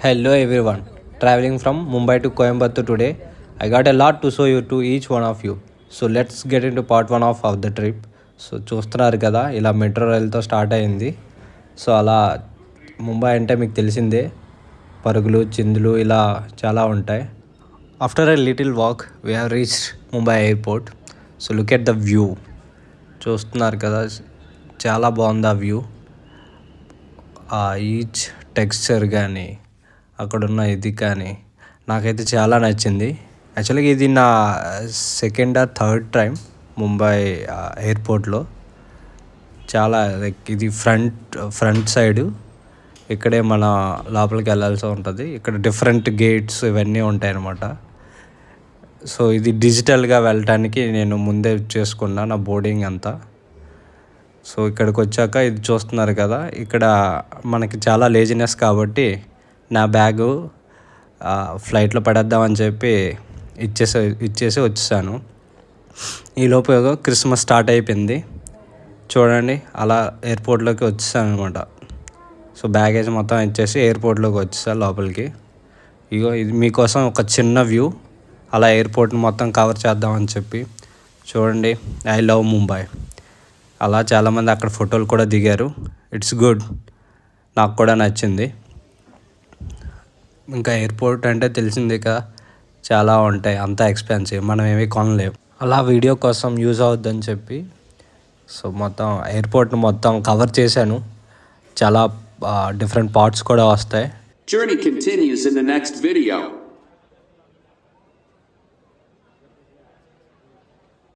Hello everyone. Traveling from Mumbai to Coimbatore today. I got a lot to show you to each one of you. So let's get into part 1 of the trip. So చూస్తున్నారు కదా ఇలా metro రైల్తో start అయింది. So అలా ముంబై అంటే మీకు తెలిసిందే, పరుగులు చిందులు ఇలా చాలా ఉంటాయి. After a little walk we have reached Mumbai airport. So look at the view. చూస్తున్నారు కదా చాలా బాగుంది ఆ వ్యూ. ఈచ్ టెక్స్చర్ కానీ అక్కడున్న ఇది కానీ నాకైతే చాలా నచ్చింది. యాక్చువల్గా ఇది నా second or third time Mumbai ఎయిర్పోర్ట్లో. చాలా లైక్ ఇది ఫ్రంట్ సైడు, ఇక్కడే మన లోపలికి వెళ్ళాల్సి ఉంటుంది. ఇక్కడ డిఫరెంట్ గేట్స్ ఇవన్నీ ఉంటాయి అన్నమాట. సో ఇది డిజిటల్గా వెళ్ళటానికి నేను ముందే చేసుకున్నా నా బోర్డింగ్ అంతా. సో ఇక్కడికి వచ్చాక ఇది చూస్తున్నారు కదా, ఇక్కడ మనకి చాలా లేజినెస్ కాబట్టి నా బ్యాగు ఫ్లైట్లో పడేద్దామని చెప్పి ఇచ్చేసి వచ్చేసాను. ఈలోపు క్రిస్మస్ స్టార్ట్ అయిపోయింది చూడండి. అలా ఎయిర్పోర్ట్లోకి వచ్చేసాను అనమాట. సో బ్యాగేజ్ మొత్తం ఇచ్చేసి ఎయిర్పోర్ట్లోకి వచ్చేసాను లోపలికి. ఇది మీకోసం ఒక చిన్న వ్యూ, అలా ఎయిర్పోర్ట్ని మొత్తం కవర్ చేద్దామని చెప్పి. చూడండి, ఐ లవ్ ముంబై. అలా చాలామంది అక్కడ ఫోటోలు కూడా దిగారు. ఇట్స్ గుడ్, నాకు కూడా నచ్చింది. ఇంకా ఎయిర్పోర్ట్ అంటే తెలిసిందే కదా, చాలా ఉంటాయి, అంతా ఎక్స్పెన్సివ్, మనం ఏమీ కొనలేము. అలా వీడియో కోసం యూజ్ అవుద్దని చెప్పి సో మొత్తం ఎయిర్పోర్ట్ని మొత్తం కవర్ చేశాను. చాలా డిఫరెంట్ పార్ట్స్ కూడా వస్తాయి. Journey continues in the next video.